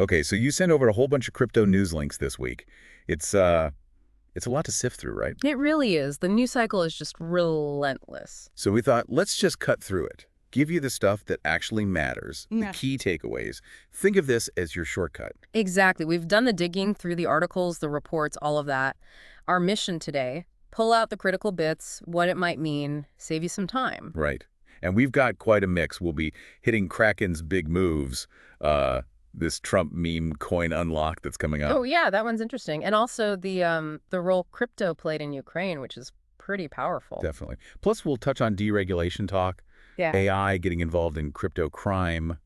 Okay, so you sent over a whole bunch of crypto news links this week. It's a lot to sift through, right? It really is. The news cycle is just relentless. So we thought, let's just cut through it. Give you the stuff that actually matters, the Yeah. key takeaways. Think of this as your shortcut. Exactly. We've done the digging through the articles, the reports, all of that. Our mission today, pull out the critical bits, what it might mean, save you some time. Right. And we've got quite a mix. We'll be hitting Kraken's big moves, this Trump meme coin unlock that's coming up. Oh, yeah, that one's interesting. And also the role crypto played in Ukraine, which is pretty powerful. Definitely. Plus, we'll touch on deregulation talk, Yeah. AI getting involved in crypto crime,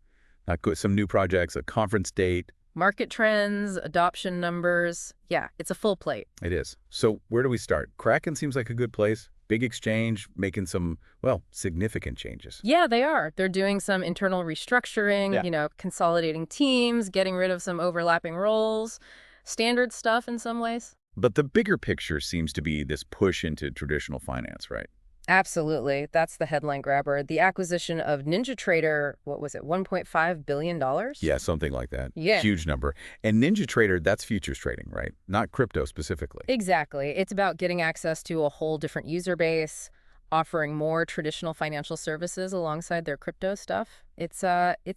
some new projects, a conference date. Market trends, adoption numbers. Yeah, it's a full plate. It is. So where do we start? Kraken seems like a good place. Big exchange, making some, well, significant changes. Yeah, they are. They're doing some internal restructuring, Yeah. consolidating teams, getting rid of some overlapping roles, standard stuff in some ways. But the bigger picture seems to be this push into traditional finance, right? Absolutely. That's the headline grabber. The acquisition of NinjaTrader, what was it, $1.5 billion? Yeah, something like that. Yeah. Huge number. And NinjaTrader, that's futures trading, right? Not crypto specifically. Exactly. It's about getting access to a whole different user base, offering more traditional financial services alongside their crypto stuff. It's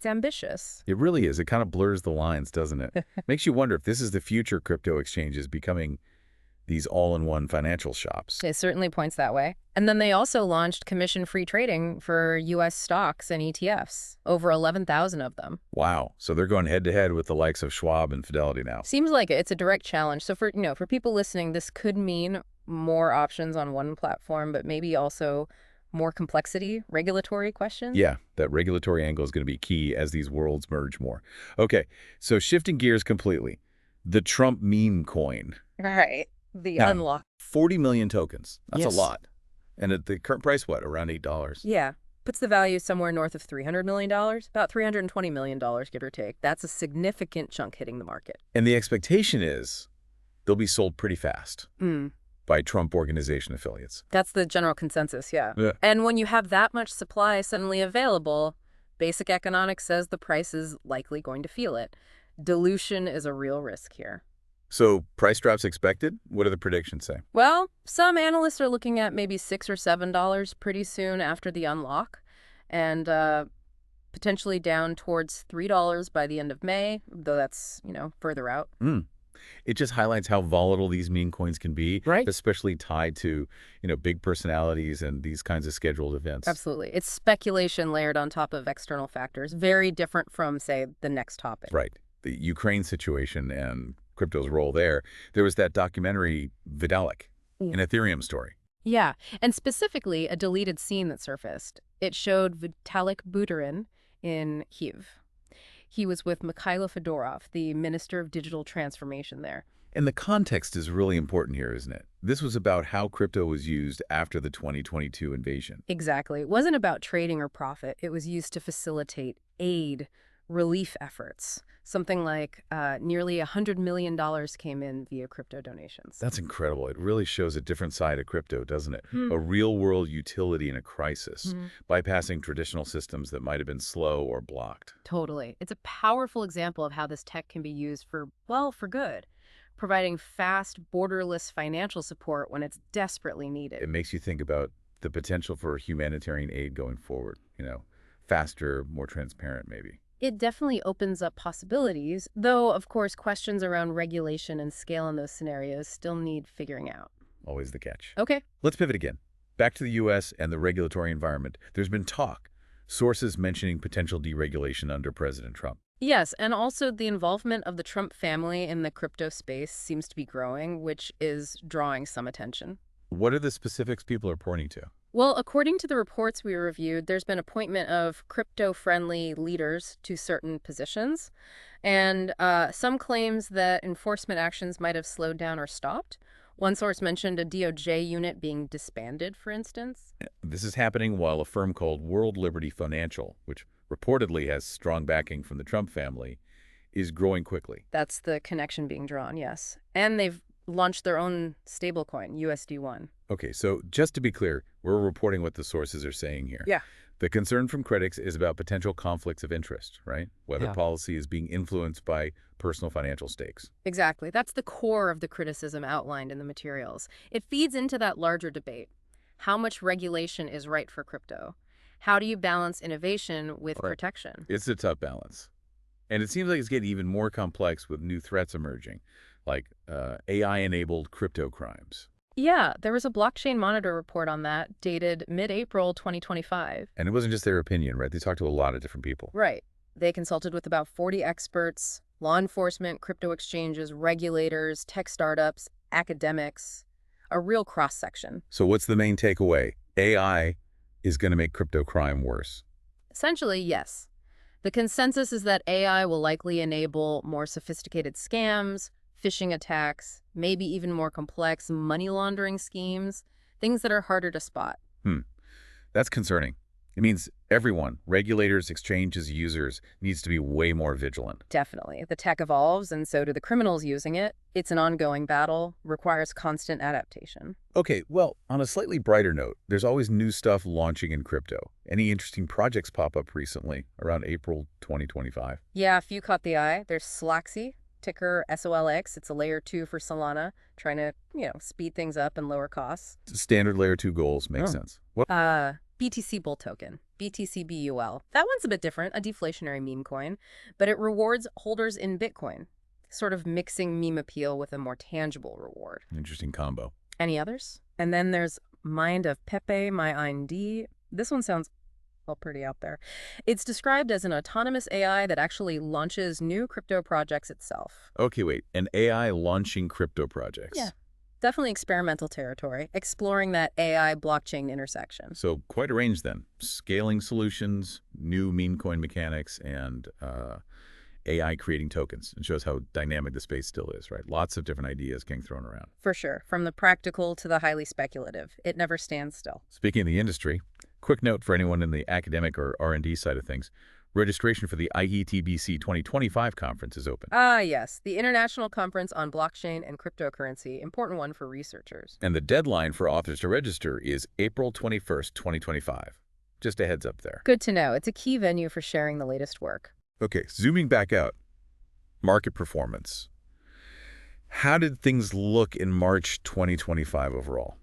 ambitious. It really is. It kind of blurs the lines, doesn't it? Makes you wonder if this is the future crypto exchanges becoming these all-in-one financial shops. It certainly points that way. And then they also launched commission-free trading for U.S. stocks and ETFs, over 11,000 of them. Wow. So they're going head-to-head with the likes of Schwab and Fidelity now. Seems like it. It's a direct challenge. So for people listening, this could mean more options on one platform, but maybe also more complexity, regulatory questions. Yeah, that regulatory angle is going to be key as these worlds merge more. Okay, so shifting gears completely. The Trump meme coin. Right. The Now, unlock. 40 million tokens. That's Yes. a lot. And at the current price, what, around $8? Yeah. Puts the value somewhere north of $300 million, about $320 million, give or take. That's a significant chunk hitting the market. And the expectation is they'll be sold pretty fast Mm. by Trump Organization affiliates. That's the general consensus, yeah. Yeah. And when you have that much supply suddenly available, basic economics says the price is likely going to feel it. Dilution is a real risk here. So price drops expected? What do the predictions say? Well, some analysts are looking at maybe $6 or $7 pretty soon after the unlock, and potentially down towards $3 by the end of May, though that's, further out. It just highlights how volatile these meme coins can be, Right. especially tied to, big personalities and these kinds of scheduled events. Absolutely. It's speculation layered on top of external factors, very different from, say, the next topic. Right. The Ukraine situation and crypto's role there. There was that documentary, Vitalik, Yeah. an Ethereum story. Yeah, and specifically a deleted scene that surfaced. It showed Vitalik Buterin in Kyiv. He was with Mikhailo Fedorov, the Minister of Digital Transformation there. And the context is really important here, isn't it? This was about how crypto was used after the 2022 invasion. Exactly. It wasn't about trading or profit. It was used to facilitate aid, relief efforts. Something like nearly $100 million came in via crypto donations. That's incredible. It really shows a different side of crypto, doesn't it? A real-world utility in a crisis, bypassing traditional systems that might have been slow or blocked. Totally. It's a powerful example of how this tech can be used for good, providing fast, borderless financial support when it's desperately needed. It makes you think about the potential for humanitarian aid going forward, faster, more transparent maybe. It definitely opens up possibilities, though, of course, questions around regulation and scale in those scenarios still need figuring out. Always the catch. Okay. Let's pivot again. Back to the U.S. and the regulatory environment. There's been talk, sources mentioning potential deregulation under President Trump. Yes, and also the involvement of the Trump family in the crypto space seems to be growing, which is drawing some attention. What are the specifics people are pointing to? Well, according to the reports we reviewed, there's been appointment of crypto-friendly leaders to certain positions, and some claims that enforcement actions might have slowed down or stopped. One source mentioned a DOJ unit being disbanded, for instance. This is happening while a firm called World Liberty Financial, which reportedly has strong backing from the Trump family, is growing quickly. That's the connection being drawn, yes. And they've launched their own stablecoin, USD1. Okay, so just to be clear, we're reporting what the sources are saying here. Yeah. The concern from critics is about potential conflicts of interest, right? Whether Yeah. policy is being influenced by personal financial stakes. Exactly. That's the core of the criticism outlined in the materials. It feeds into that larger debate. How much regulation is right for crypto? How do you balance innovation with Right. protection? It's a tough balance. And it seems like it's getting even more complex with new threats emerging, like AI-enabled crypto crimes. Yeah, there was a blockchain monitor report on that dated mid-April 2025. And it wasn't just their opinion, right? They talked to a lot of different people. Right. They consulted with about 40 experts, law enforcement, crypto exchanges, regulators, tech startups, academics, a real cross-section. So what's the main takeaway? AI is going to make crypto crime worse. Essentially, yes. The consensus is that AI will likely enable more sophisticated scams, phishing attacks, maybe even more complex money laundering schemes, things that are harder to spot. That's concerning. It means everyone, regulators, exchanges, users, needs to be way more vigilant. Definitely. The tech evolves, and so do the criminals using it. It's an ongoing battle, requires constant adaptation. Okay, well, on a slightly brighter note, there's always new stuff launching in crypto. Any interesting projects pop up recently, around April 2025? Yeah, a few caught the eye. There's Slaxy, ticker SOLX. It's a layer 2 for Solana, trying to, speed things up and lower costs. Standard layer 2 goals make sense. What? BTC Bull token, BTCBUL. That one's a bit different, a deflationary meme coin, but it rewards holders in Bitcoin, sort of mixing meme appeal with a more tangible reward. Interesting combo. Any others? And then there's Mind of Pepe, My ID. This one sounds, well, pretty out there. It's described as an autonomous AI that actually launches new crypto projects itself. Okay, wait. An AI launching crypto projects. Yeah. Definitely experimental territory, exploring that AI blockchain intersection. So quite a range then. Scaling solutions, new meme coin mechanics, and AI creating tokens. It shows how dynamic the space still is, right? Lots of different ideas getting thrown around. For sure. From the practical to the highly speculative. It never stands still. Speaking of the industry, quick note for anyone in the academic or R&D side of things. Registration for the IETBC 2025 conference is open. Ah, yes. The International Conference on Blockchain and Cryptocurrency. Important one for researchers. And the deadline for authors to register is April 21st, 2025. Just a heads up there. Good to know. It's a key venue for sharing the latest work. Okay, zooming back out. Market performance. How did things look in March 2025 overall?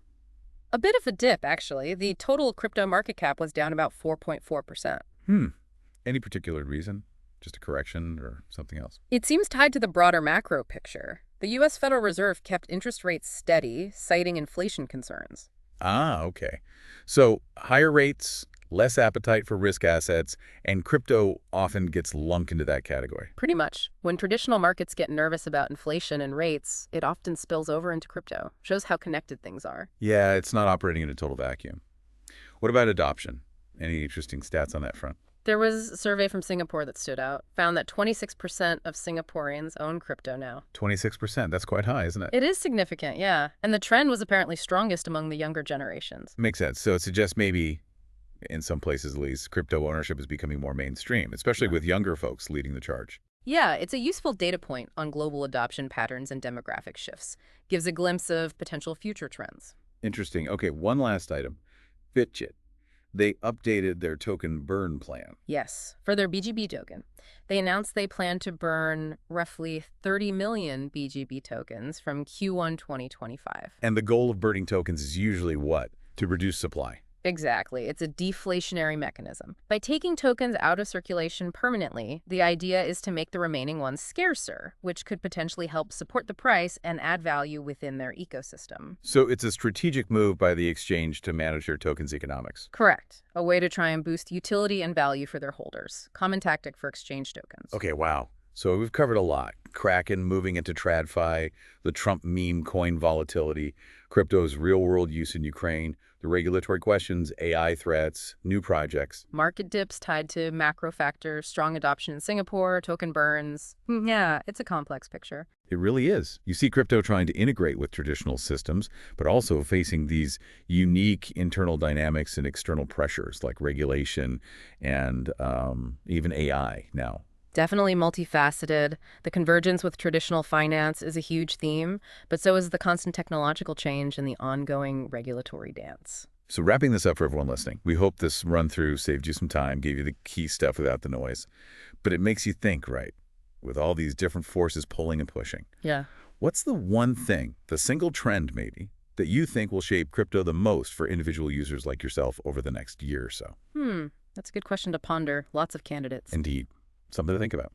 A bit of a dip, actually. The total crypto market cap was down about 4.4%. Any particular reason? Just a correction or something else? It seems tied to the broader macro picture. The U.S. Federal Reserve kept interest rates steady, citing inflation concerns. Ah, okay. So higher rates, less appetite for risk assets, and crypto often gets lumped into that category. Pretty much. When traditional markets get nervous about inflation and rates, it often spills over into crypto. Shows how connected things are. Yeah, it's not operating in a total vacuum. What about adoption? Any interesting stats on that front? There was a survey from Singapore that stood out, found that 26% of Singaporeans own crypto now. 26%. That's quite high, isn't it? It is significant, yeah. And the trend was apparently strongest among the younger generations. Makes sense. So it suggests maybe, in some places at least, crypto ownership is becoming more mainstream, especially with younger folks leading the charge. Yeah, it's a useful data point on global adoption patterns and demographic shifts. Gives a glimpse of potential future trends. Interesting. Okay, one last item. Fitchit. They updated their token burn plan. Yes, for their BGB token. They announced they plan to burn roughly 30 million BGB tokens from Q1 2025. And the goal of burning tokens is usually what? To reduce supply. Exactly. It's a deflationary mechanism. By taking tokens out of circulation permanently, the idea is to make the remaining ones scarcer, which could potentially help support the price and add value within their ecosystem. So it's a strategic move by the exchange to manage their tokens' economics. Correct. A way to try and boost utility and value for their holders. Common tactic for exchange tokens. Okay, wow. So we've covered a lot. Kraken moving into TradFi, the Trump meme coin volatility, crypto's real-world use in Ukraine, the regulatory questions, AI threats, new projects. Market dips tied to macro factors, strong adoption in Singapore, token burns. Yeah, it's a complex picture. It really is. You see crypto trying to integrate with traditional systems, but also facing these unique internal dynamics and external pressures like regulation and even AI now. Definitely multifaceted. The convergence with traditional finance is a huge theme, but so is the constant technological change and the ongoing regulatory dance. So wrapping this up for everyone listening, we hope this run-through saved you some time, gave you the key stuff without the noise. But it makes you think, right? With all these different forces pulling and pushing. Yeah. What's the one thing, the single trend maybe, that you think will shape crypto the most for individual users like yourself over the next year or so? That's a good question to ponder. Lots of candidates. Indeed. Something to think about.